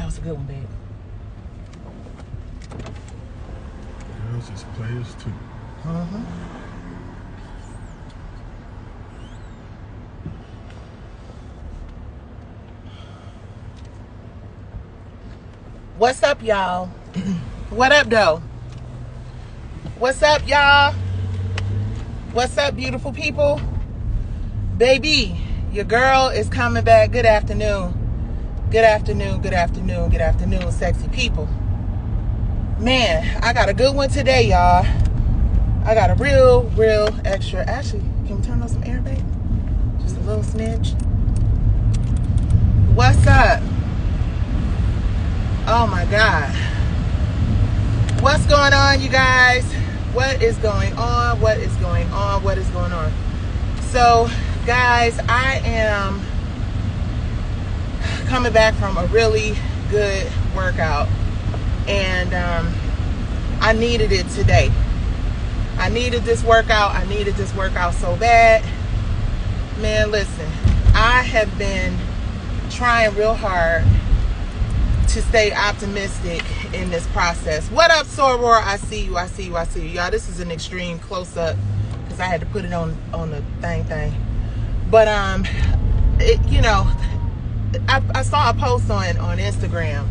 That was a good one, babe. Girls is players too. What's up, y'all? What up, though? What's up, y'all? What's up, beautiful people? Baby, your girl is coming back. Good afternoon. Good afternoon, good afternoon, good afternoon, sexy people. Man, I got a good one today, y'all. I got a real extra. Actually, can we turn on some air, babe? Just a little smidge. What's up? Oh my God. What's going on, you guys? What is going on? What is going on? What is going on? So, guys, I am coming back from a really good workout, and I needed it today. I needed this workout. I needed this workout so bad. Man, listen, I have been trying real hard to stay optimistic in this process. What up, Soror? I see you. I see you. I see you. Y'all, this is an extreme close-up because I had to put it on the thing. But you know, I saw a post on Instagram,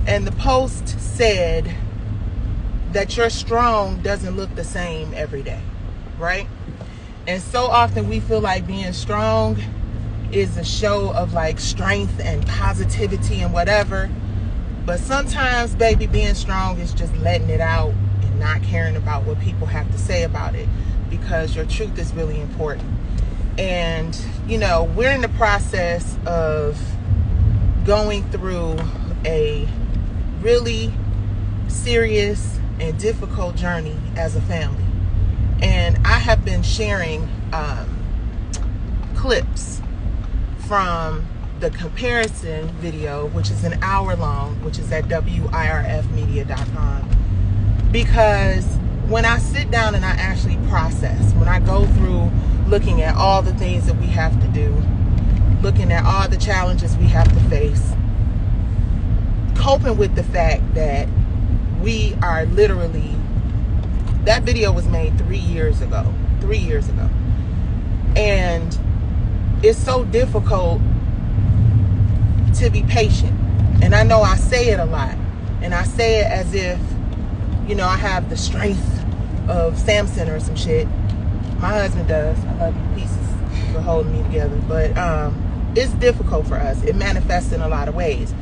and the post said that your strong doesn't look the same every day, right? And so often we feel like being strong is a show of like strength and positivity and whatever. But sometimes, baby, being strong is just letting it out and not caring about what people have to say about it, because your truth is really important. And, you know, we're in the process of going through a really serious and difficult journey as a family. And I have been sharing clips from the comparison video, which is an hour long, which is at wirfmedia.com, because when I sit down and I actually process, when I go through looking at all the things that we have to do, looking at all the challenges we have to face, coping with the fact that we are literally, that video was made 3 years ago, and it's so difficult to be patient. And I know I say it a lot, and I say it as if, you know, I have the strength of Samson or some shit. My husband does. I love you, pieces, for holding me together. But it's difficult for us. It manifests in a lot of ways.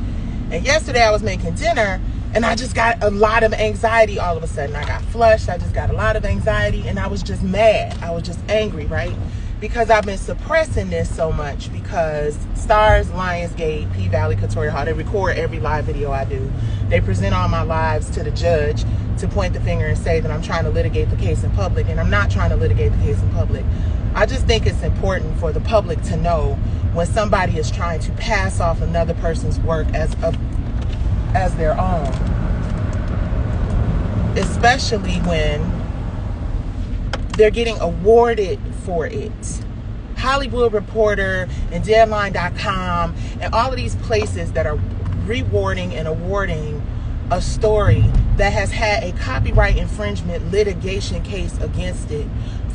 And yesterday I was making dinner, and I just got a lot of anxiety all of a sudden. I got flushed. I just got a lot of anxiety, and I was just mad. I was just angry, right? Because I've been suppressing this so much, because STARZ, Lionsgate, P-Valley, Katori Hall, they record every live video I do. They present all my lives to the judge to point the finger and say that I'm trying to litigate the case in public, and I'm not trying to litigate the case in public. I just think it's important for the public to know when somebody is trying to pass off another person's work as their own, especially when they're getting awarded for it. Hollywood Reporter and Deadline.com and all of these places that are rewarding and awarding a story that has had a copyright infringement litigation case against it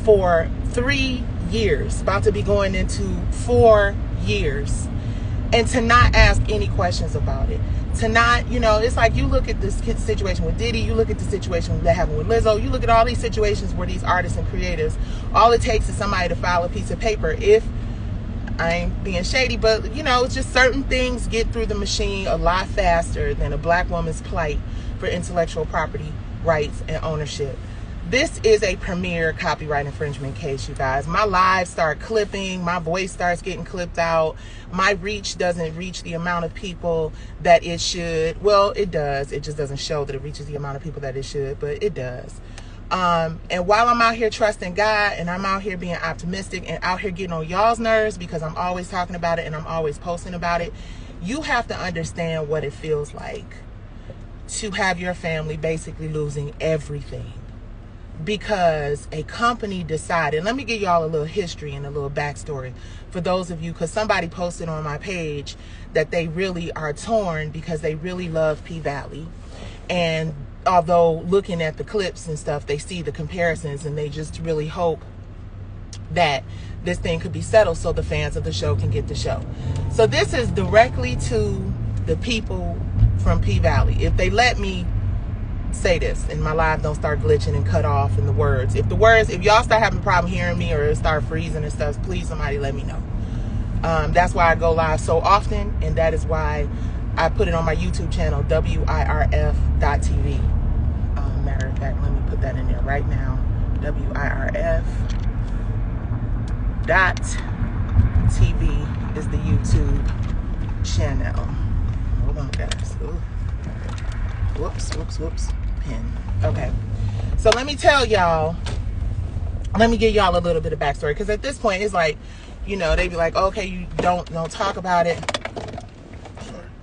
for 3 years, about to be going into 4 years, and to not ask any questions about it. To not, you know, it's like you look at this situation with Diddy, you look at the situation that happened with Lizzo, you look at all these situations where these artists and creatives, all it takes is somebody to file a piece of paper. If I ain't being shady, but you know, it's just certain things get through the machine a lot faster than a black woman's plight for intellectual property rights and ownership. This is a premier copyright infringement case, you guys. My lives start clipping. My voice starts getting clipped out. My reach doesn't reach the amount of people that it should. Well, it does. It just doesn't show that it reaches the amount of people that it should, but it does. And while I'm out here trusting God, and I'm out here being optimistic and out here getting on y'all's nerves because I'm always talking about it and I'm always posting about it, you have to understand what it feels like to have your family basically losing everything. because a company decided. Let me give y'all a little history and a little backstory for those of you, because somebody posted on my page that they really are torn because they really love P-Valley, and although looking at the clips and stuff, they see the comparisons and they just really hope that this thing could be settled so the fans of the show can get the show. So this is directly to the people from P-Valley. If they let me say this and my live don't start glitching and cut off in the words, if y'all start having a problem hearing me or it start freezing and stuff, please somebody let me know. That's why I go live so often, and that is why I put it on my YouTube channel, wirf.tv. Matter of fact, let me put that in there right now. wirf.tv is the YouTube channel. Hold on, guys. Ooh. Whoops. Pin. Okay. So let me tell y'all, let me give y'all a little bit of backstory, because at this point it's like, you know, they be like, okay, you don't talk about it.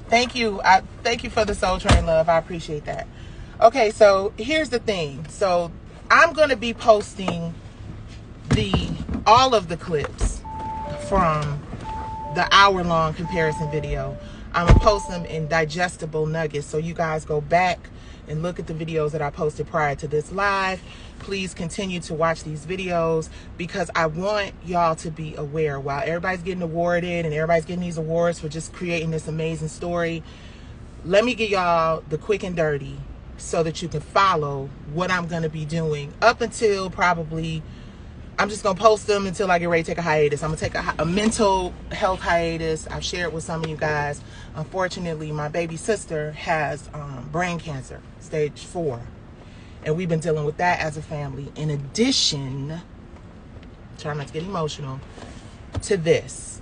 Thank you. Thank you for the Soul Train love. I appreciate that. Okay, so here's the thing. So I'm going to be posting all of the clips from the hour-long comparison video. I'm going to post them in digestible nuggets, so you guys go back and look at the videos that I posted prior to this live. Please continue to watch these videos, because I want y'all to be aware, while everybody's getting awarded and everybody's getting these awards for just creating this amazing story, let me give y'all the quick and dirty so that you can follow what I'm going to be doing up until probably, I'm just going to post them until I get ready to take a hiatus. I'm going to take a mental health hiatus. I've shared with some of you guys. Unfortunately, my baby sister has brain cancer, stage 4. And we've been dealing with that as a family. In addition, try not to get emotional, to this.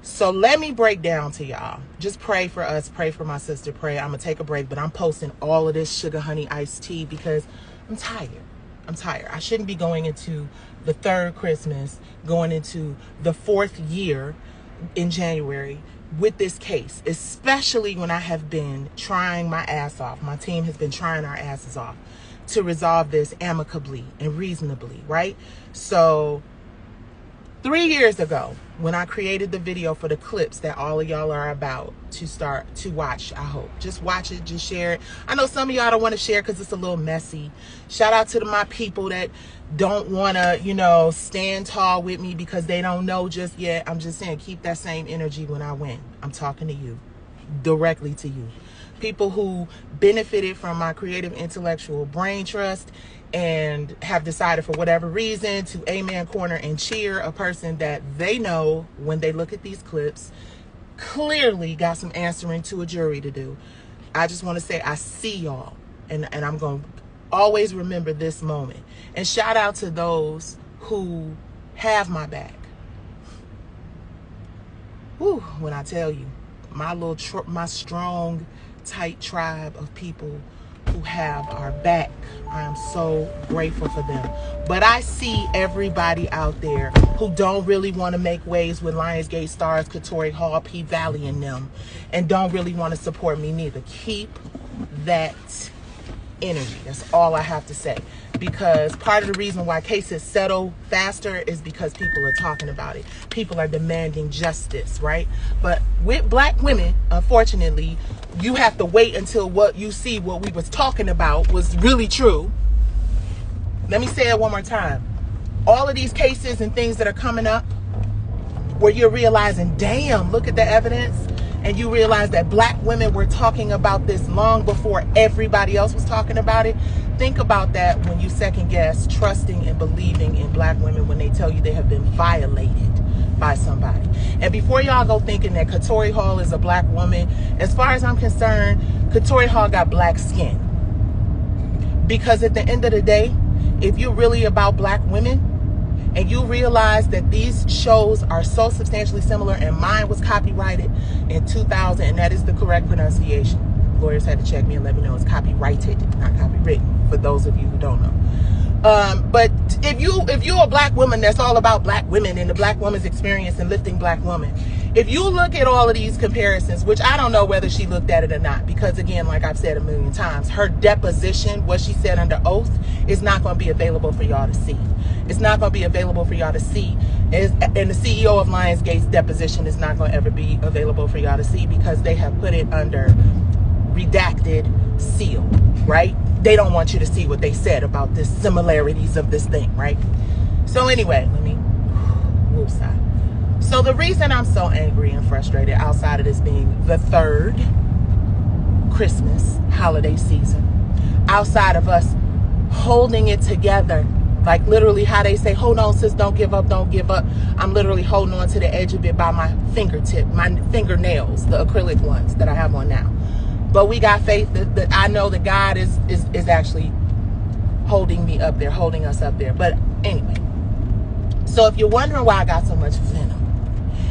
So let me break down to y'all. Just pray for us. Pray for my sister. Pray. I'm going to take a break. But I'm posting all of this sugar honey iced tea because I'm tired. I'm tired. I shouldn't be going into the 3rd Christmas, going into the 4th year in January with this case, especially when I have been trying my ass off. My team has been trying our asses off to resolve this amicably and reasonably, right? So 3 years ago, when I created the video for the clips that all of y'all are about to start to watch, I hope. Just watch it, just share it. I know some of y'all don't want to share because it's a little messy. Shout out to my people that don't want to, you know, stand tall with me because they don't know just yet. I'm just saying, keep that same energy when I win. I'm talking to you, directly to you. People who benefited from my creative intellectual brain trust and have decided for whatever reason to amen corner and cheer a person that they know, when they look at these clips, clearly got some answering to a jury to do. I just want to say I see y'all, and I'm going to always remember this moment. And shout out to those who have my back. Whew, when I tell you, my strong, tight tribe of people who have our back, I am so grateful for them. But I see everybody out there who don't really want to make waves with Lionsgate, STARZ, Katori Hall, P-Valley and them, and don't really want to support me neither. Keep that energy. That's all I have to say. Because part of the reason why cases settle faster is because people are talking about it. People are demanding justice, right? But with black women, unfortunately, you have to wait until what you see, what we was talking about was really true. Let me say it one more time. All of these cases and things that are coming up where you're realizing, damn, look at the evidence. And you realize that black women were talking about this long before everybody else was talking about it. Think about that when you second guess trusting and believing in black women when they tell you they have been violated by somebody. And before y'all go thinking that Katori Hall is a black woman, as far as I'm concerned, Katori Hall got black skin. Because at the end of the day, if you're really about black women, and you realize that these shows are so substantially similar, and mine was copyrighted in 2000, and that is the correct pronunciation. Lawyers had to check me and let me know it's copyrighted, not copywritten, for those of you who don't know. But if you're a black woman that's all about black women and the black woman's experience and lifting black women, If you look at all of these comparisons, which I don't know whether she looked at it or not, because again, like I've said a million times, her deposition, what she said under oath, is not going to be available for y'all to see. It's not going to be available for y'all to see. And the CEO of Lionsgate's deposition is not going to ever be available for y'all to see, because they have put it under redacted seal, right? They don't want you to see what they said about the similarities of this thing, right? So anyway, let me woosah. So the reason I'm so angry and frustrated, outside of this being the third Christmas holiday season, outside of us holding it together, like literally how they say, hold on, sis, don't give up, don't give up. I'm literally holding on to the edge of it by my fingertip, my fingernails, the acrylic ones that I have on now. But we got faith that I know that God is actually holding me up there, holding us up there. But anyway, so if you're wondering why I got so much venom,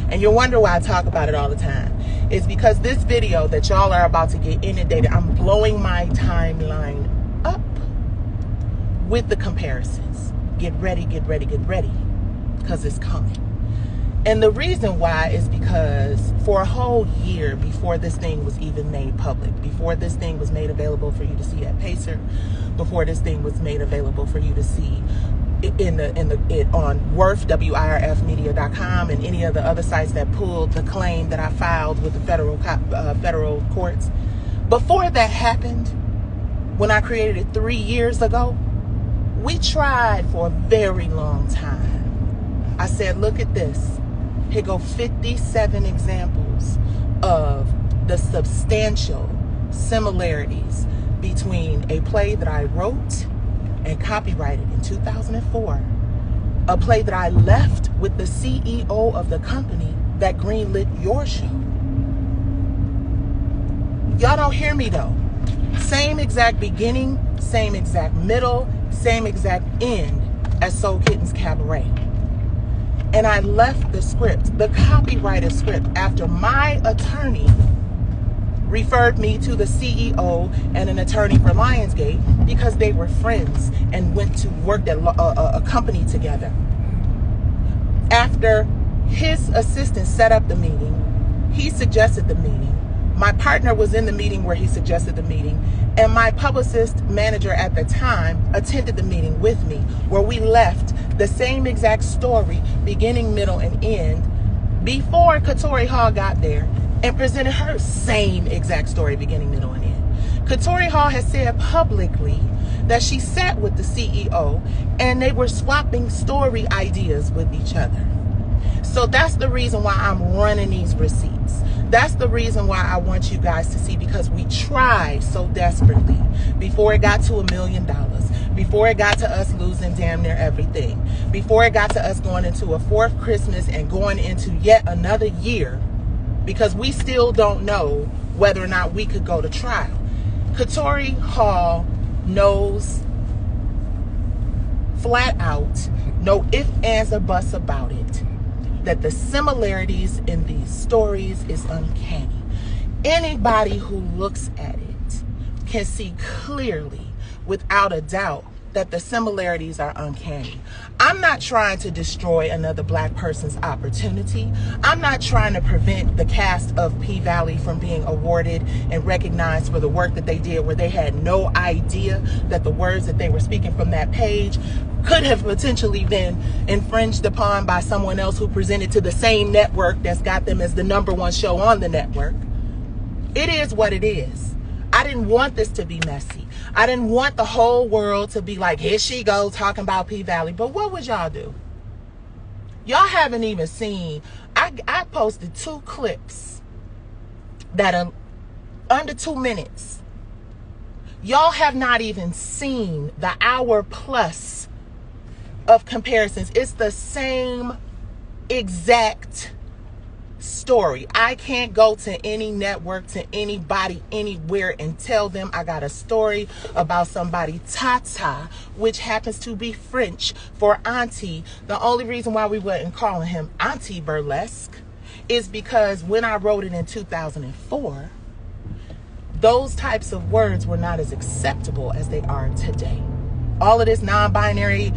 and you're wondering why I talk about it all the time, it's because this video that y'all are about to get inundated, I'm blowing my timeline up with the comparisons. Get ready, get ready, get ready, because it's coming. And the reason why is because for a whole year before this thing was even made public, before this thing was made available for you to see at Pacer, before this thing was made available for you to see on WIRFmedia.com and any of the other sites that pulled the claim that I filed with the federal courts. Before that happened, when I created it 3 years ago, we tried for a very long time. I said, look at this. Here go 57 examples of the substantial similarities between a play that I wrote and copyrighted in 2004, a play that I left with the CEO of the company that greenlit your show. Y'all don't hear me though. Same exact beginning, same exact middle, same exact end as Soul Kittens Cabaret. And I left the script, the copyrighted script, after my attorney referred me to the CEO and an attorney for Lionsgate, because they were friends and went to work at a company together. After his assistant set up the meeting, he suggested the meeting. My partner was in the meeting where he suggested the meeting, and my publicist manager at the time attended the meeting with me, where we left the same exact story, beginning, middle, and end, before Katori Hall got there and presented her same exact story, beginning, middle, and end. Katori Hall has said publicly that she sat with the CEO and they were swapping story ideas with each other. So that's the reason why I'm running these receipts. That's the reason why I want you guys to see, because we tried so desperately before it got to $1 million, before it got to us losing damn near everything, before it got to us going into a fourth Christmas and going into yet another year, because we still don't know whether or not we could go to trial. Katori Hall knows flat out, no ifs, ands, or buts about it, that the similarities in these stories is uncanny. Anybody who looks at it can see clearly, without a doubt, that the similarities are uncanny. I'm not trying to destroy another black person's opportunity. I'm not trying to prevent the cast of P-Valley from being awarded and recognized for the work that they did, where they had no idea that the words that they were speaking from that page could have potentially been infringed upon by someone else who presented to the same network that's got them as the #1 show on the network. It is what it is. I didn't want this to be messy. I didn't want the whole world to be like, here she goes talking about P-Valley. But what would y'all do? Y'all haven't even seen. I posted 2 clips that are under 2 minutes. Y'all have not even seen the hour plus of comparisons. It's the same exact story. I can't go to any network, to anybody, anywhere, and tell them I got a story about somebody Tata, which happens to be French for auntie. The only reason why we wasn't calling him Auntie Burlesque is because when I wrote it in 2004, those types of words were not as acceptable as they are today. all of this non-binary,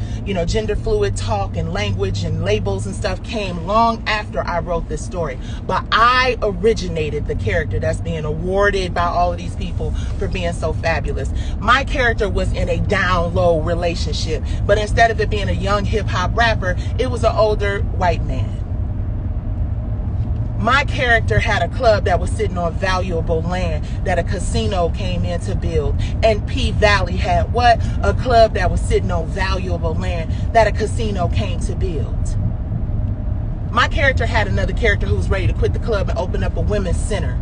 gender fluid talk and language and labels and stuff came long after I wrote this story. But I originated the character that's being awarded by all of these people for being so fabulous. My character was in a down low relationship, but instead of it being a young hip hop rapper, it was an older white man. My character had a club that was sitting on valuable land that a casino came in to build. And P Valley had what? A club that was sitting on valuable land that a casino came to build. My character had another character who was ready to quit the club and open up a women's center.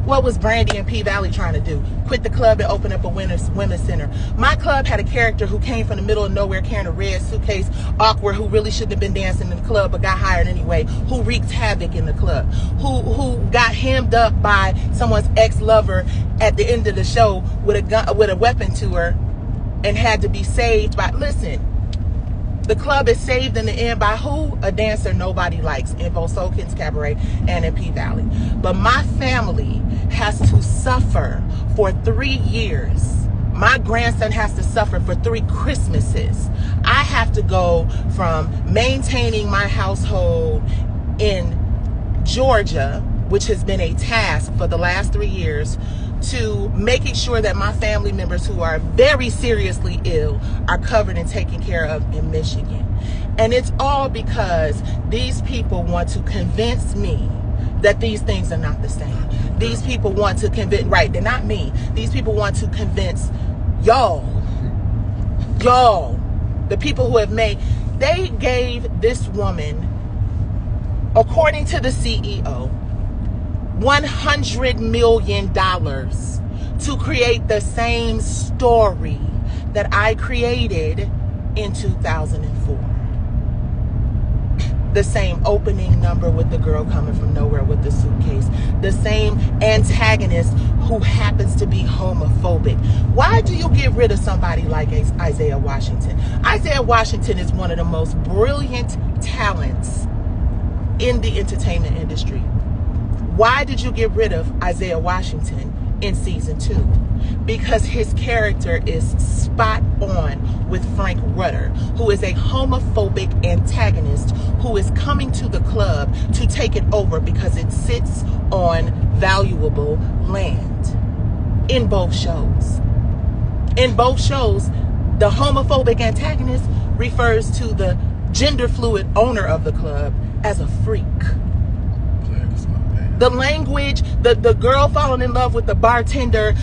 What was Brandy and P Valley trying to do? Quit the club and open up a women's center. My club had a character who came from the middle of nowhere carrying a red suitcase, awkward, who really shouldn't have been dancing in the club but got hired anyway, who wreaked havoc in the club, who got hemmed up by someone's ex-lover at the end of the show with a gun, with a weapon to her, and had to be saved by, listen, the club is saved in the end by who? A dancer nobody likes in both Soul Kittens Cabaret and in P Valley. But my family has to suffer for 3 years. My grandson has to suffer for 3 Christmases. I have to go from maintaining my household in Georgia, which has been a task for the last 3 years, to making sure that my family members who are very seriously ill are covered and taken care of in Michigan. And it's all because these people want to convince me that these things are not the same. These people want to convince, right, they're not me. These people want to convince y'all, the people who have made, they gave this woman, according to the CEO, $100 million to create the same story that I created in 2004. The same opening number with the girl coming from nowhere with the suitcase. The same antagonist who happens to be homophobic. Why do you get rid of somebody like Isaiah Washington? Isaiah Washington is one of the most brilliant talents in the entertainment industry. Why did you get rid of Isaiah Washington in season 2? Because his character is spot on with Frank Rutter, who is a homophobic antagonist who is coming to the club to take it over because it sits on valuable land. In both shows. In both shows, the homophobic antagonist refers to the gender fluid owner of the club as a freak. The language, the girl falling in love with the bartender,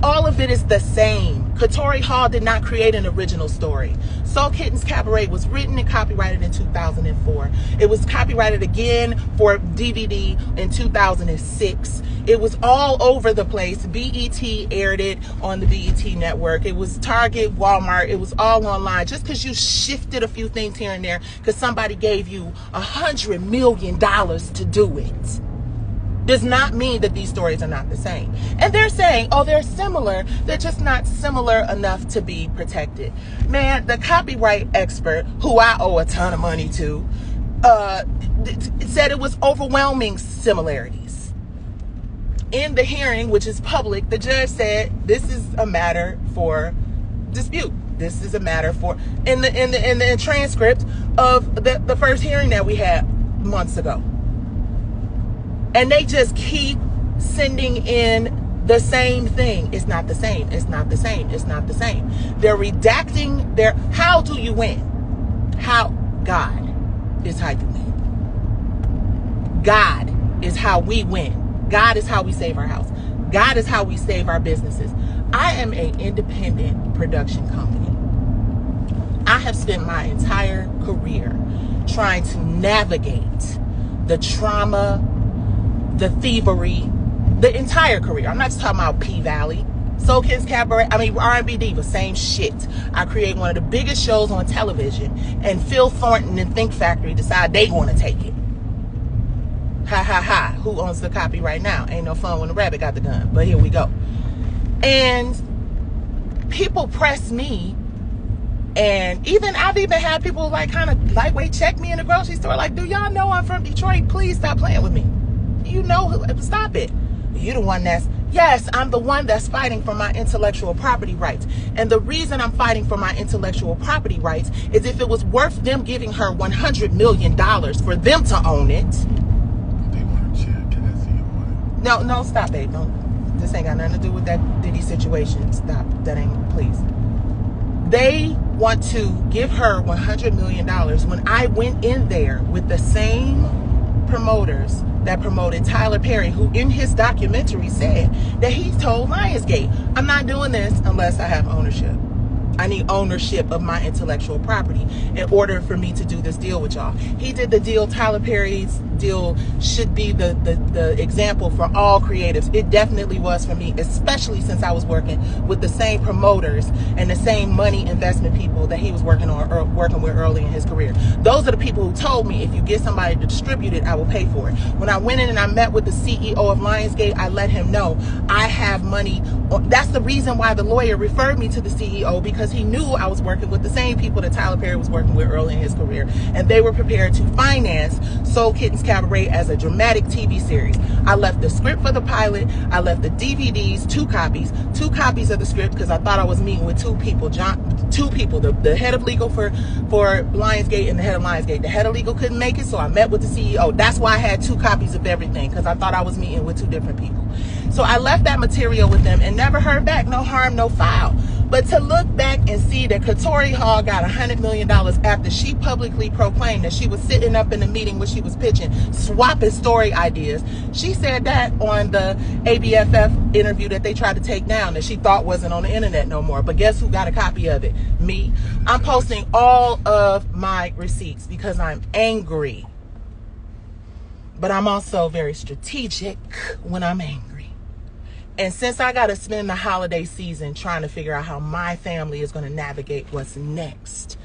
all of it is the same. Katori Hall did not create an original story. Soul Kittens Cabaret was written and copyrighted in 2004. It was copyrighted again for DVD in 2006. It was all over the place. BET aired it on the BET network. It was Target, Walmart. It was all online. Just because you shifted a few things here and there because somebody gave you $100 million to do it does not mean that these stories are not the same. And they're saying, oh, they're similar. They're just not similar enough to be protected. Man, the copyright expert, who I owe a ton of money to, said it was overwhelming similarities. In the hearing, which is public, the judge said this is a matter for dispute. This is a matter for, in the transcript of the first hearing that we had months ago. And they just keep sending in the same thing. It's not the same. It's not the same. It's not the same. They're redacting their, how do you win? How? God is how you win. God is how we win. God is how we save our house. God is how we save our businesses. I am an independent production company. I have spent my entire career trying to navigate the trauma, the thievery, the entire career. I'm not just talking about P Valley. Soul Kittens Cabaret, R&B Diva, same shit. I create one of the biggest shows on television, and Phil Thornton and Think Factory decide they want to take it. Ha ha ha. Who owns the copyright now? Ain't no fun when the rabbit got the gun, but here we go. And people press me, and I've even had people like kind of lightweight check me in the grocery store, like, do y'all know I'm from Detroit? Please stop playing with me. You know, stop it. You the one that's Yes, I'm the one that's fighting for my intellectual property rights. And the reason I'm fighting for my intellectual property rights is if it was worth them giving her $100 million for them to own it. They want to cheer Cassie on it. No, stop, babe. Don't. This ain't got nothing to do with that Diddy situation. Stop. That ain't, please. They want to give her $100 million when I went in there with the same promoters that promoted Tyler Perry, who in his documentary said that he told Lionsgate, I'm not doing this unless I have ownership. I need ownership of my intellectual property in order for me to do this deal with y'all. He did the deal. Tyler Perry's deal should be the example for all creatives. It definitely was for me, especially since I was working with the same promoters and the same money investment people that he was working with early in his career. Those are the people who told me, if you get somebody to distribute it, I will pay for it. When I went in and I met with the CEO of Lionsgate, I let him know I have money. That's the reason why the lawyer referred me to the CEO, because he knew I was working with the same people that Tyler Perry was working with early in his career, and they were prepared to finance Soul Kittens Cabaret as a dramatic TV series. I left the script for the pilot. I left the DVDs, two copies of the script, because I thought I was meeting with two people, the head of legal for Lionsgate and the head of Lionsgate. The head of legal couldn't make it, so I met with the CEO. That's why I had two copies of everything, because I thought I was meeting with two different people. So I left that material with them and never heard back. No harm, no foul. But to look back and see that Katori Hall got $100 million after she publicly proclaimed that she was sitting up in the meeting when she was pitching, swapping story ideas. She said that on the ABFF interview that they tried to take down, that she thought wasn't on the internet no more. But guess who got a copy of it? Me. I'm posting all of my receipts because I'm angry. But I'm also very strategic when I'm angry. And since I got to spend the holiday season trying to figure out how my family is going to navigate what's next,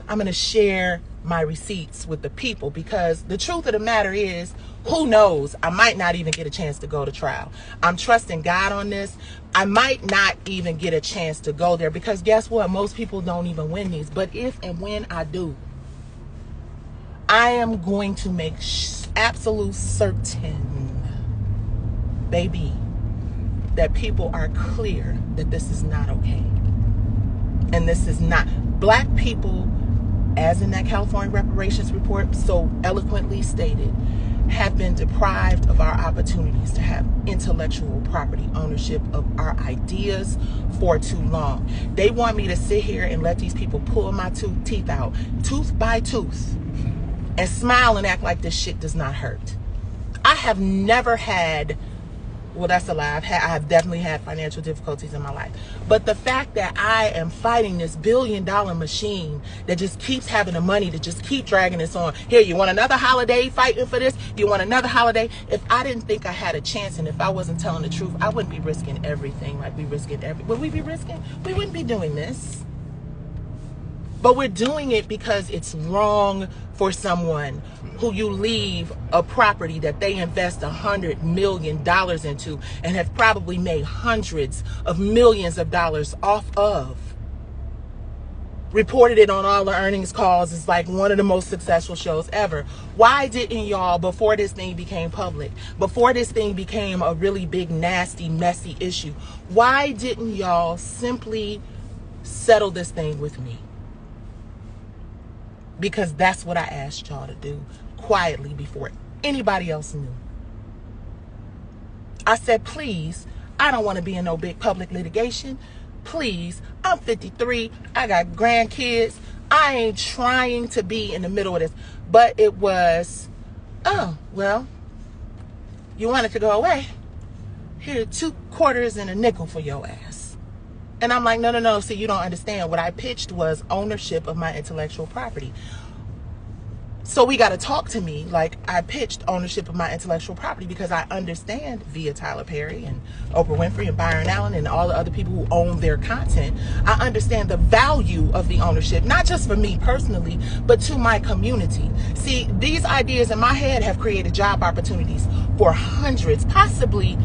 I'm going to share my receipts with the people, because the truth of the matter is, who knows? I might not even get a chance to go to trial. I'm trusting God on this. I might not even get a chance to go there, because guess what? Most people don't even win these. But if and when I do, I am going to make absolute certain, baby, that people are clear that this is not okay. And this is not. Black people, as in that California reparations report so eloquently stated, have been deprived of our opportunities to have intellectual property ownership of our ideas for too long. They want me to sit here and let these people pull my teeth out, tooth by tooth, and smile and act like this shit does not hurt. I have never had, well, that's a lie. I have definitely had financial difficulties in my life. But the fact that I am fighting this billion-dollar machine that just keeps having the money to just keep dragging this on. Here, you want another holiday fighting for this? You want another holiday? If I didn't think I had a chance, and if I wasn't telling the truth, I wouldn't be risking everything like we risking would we be risking? We wouldn't be doing this. But we're doing it because it's wrong for someone who you leave a property that they invest $100 million into and have probably made hundreds of millions of dollars off of. Reported it on all the earnings calls. It's like one of the most successful shows ever. Why didn't y'all, before this thing became public, before this thing became a really big, nasty, messy issue, why didn't y'all simply settle this thing with me? Because that's what I asked y'all to do quietly before anybody else knew. I said, please, I don't want to be in no big public litigation. Please, I'm 53. I got grandkids. I ain't trying to be in the middle of this. But it was, oh, well, you want it to go away? Here, 2 quarters and a nickel for your ass. And I'm like, no. See, you don't understand. What I pitched was ownership of my intellectual property. So we got to talk to me like I pitched ownership of my intellectual property, because I understand via Tyler Perry and Oprah Winfrey and Byron Allen and all the other people who own their content. I understand the value of the ownership, not just for me personally, but to my community. See, these ideas in my head have created job opportunities for hundreds, possibly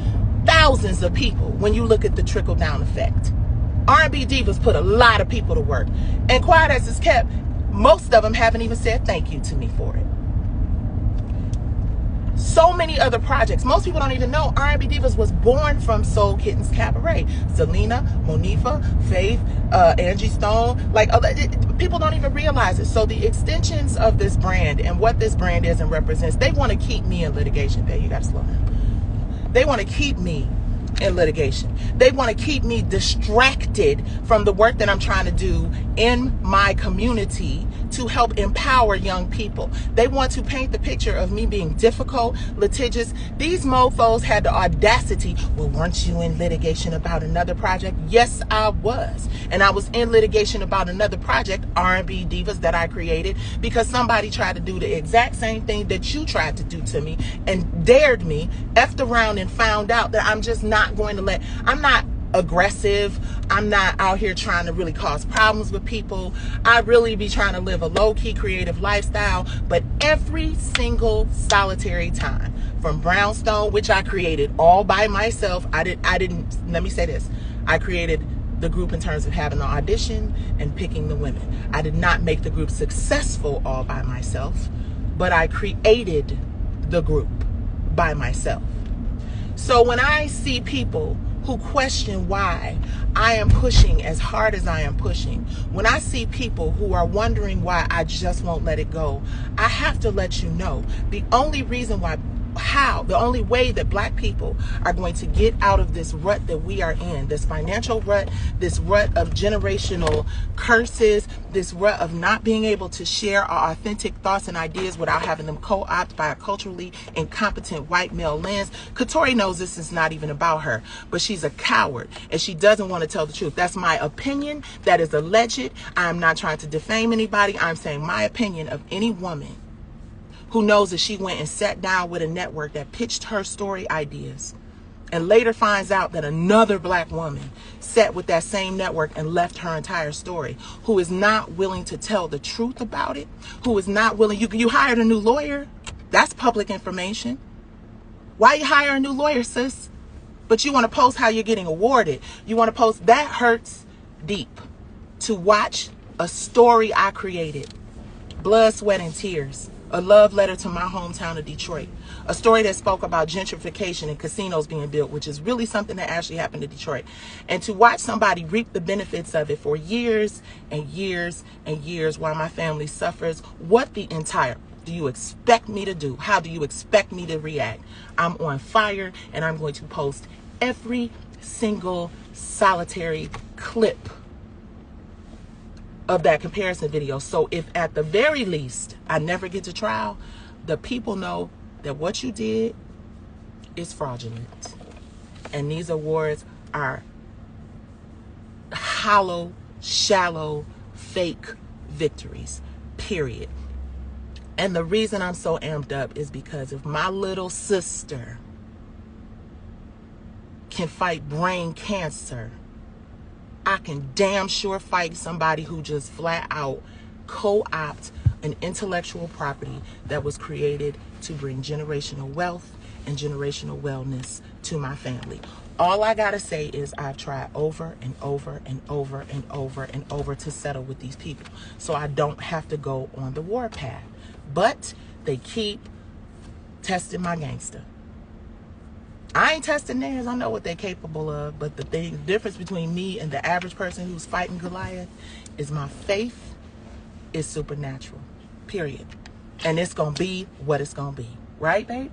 thousands of people when you look at the trickle-down effect. R&B divas put a lot of people to work. And quiet as it's kept, most of them haven't even said thank you to me for it. so many other projects. Most people don't even know R&B Divas was born from Soul Kittens Cabaret. Selena, Monifa, Faith, Angie Stone, like people don't even realize it. So the extensions of this brand and what this brand is and represents, they want to keep me in litigation. Babe, you got to slow down. They want to keep me in litigation. They want to keep me distracted from the work that I'm trying to do in my community to help empower young people. They want to paint the picture of me being difficult, litigious. These mofos had the audacity, well, weren't you in litigation about another project? Yes, I was. And I was in litigation about another project, R&B Divas, that I created because somebody tried to do the exact same thing that you tried to do to me and dared me, effed around and found out that I'm just not going to let, I'm not aggressive. I'm not out here trying to really cause problems with people. I really be trying to live a low-key creative lifestyle. But every single solitary time, from Brownstone, which I created all by myself, I didn't, let me say this, I created the group in terms of having an audition and picking the women. I did not make the group successful all by myself, but I created the group by myself. So when I see people who question why I am pushing as hard as I am pushing, when I see people who are wondering why I just won't let it go, I have to let you know the only reason why, the only way that Black people are going to get out of this rut that we are in, this financial rut, this rut of generational curses, this rut of not being able to share our authentic thoughts and ideas without having them co-opted by a culturally incompetent white male lens. Katori knows this is not even about her, but she's a coward and she doesn't want to tell the truth. That's my opinion. That is alleged. I'm not trying to defame anybody. I'm saying my opinion of any woman who knows that she went and sat down with a network that pitched her story ideas and later finds out that another Black woman sat with that same network and left her entire story, who is not willing to tell the truth about it, who is not willing. You hired a new lawyer. That's public information. Why you hire a new lawyer, sis? But you want to post how you're getting awarded. You want to post, that hurts deep to watch a story I created, blood, sweat, and tears. A love letter to my hometown of Detroit. A story that spoke about gentrification and casinos being built, which is really something that actually happened to Detroit. And to watch somebody reap the benefits of it for years and years and years while my family suffers. What the entire do you expect me to do? How do you expect me to react? I'm on fire and I'm going to post every single solitary clip of that comparison video. So if at the very least I never get to trial, the people know that what you did is fraudulent. And these awards are hollow, shallow, fake victories, period. And the reason I'm so amped up is because if my little sister can fight brain cancer, I can damn sure fight somebody who just flat out co-opt an intellectual property that was created to bring generational wealth and generational wellness to my family. All I gotta say is I've tried over and over and over and over and over to settle with these people so I don't have to go on the war path. But they keep testing my gangster. I ain't testing theirs. I know what they're capable of. But the difference between me and the average person who's fighting Goliath is my faith is supernatural. Period. And it's going to be what it's going to be. Right, babe?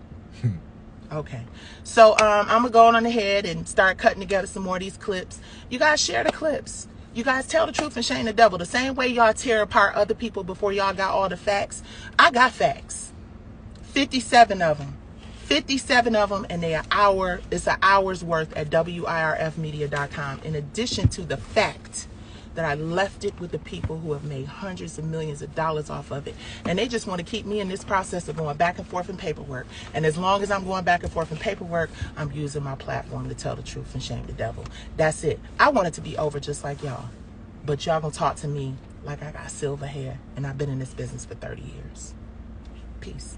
Okay. So I'm going to go on ahead and start cutting together some more of these clips. You guys share the clips. You guys tell the truth and shame the devil. The same way y'all tear apart other people before y'all got all the facts. I got facts. 57 of them. 57 of them, and it's an hour's worth at wirfmedia.com. In addition to the fact that I left it with the people who have made hundreds of millions of dollars off of it. And they just want to keep me in this process of going back and forth in paperwork. And as long as I'm going back and forth in paperwork, I'm using my platform to tell the truth and shame the devil. That's it. I want it to be over just like y'all. But y'all gonna talk to me like I got silver hair and I've been in this business for 30 years. Peace.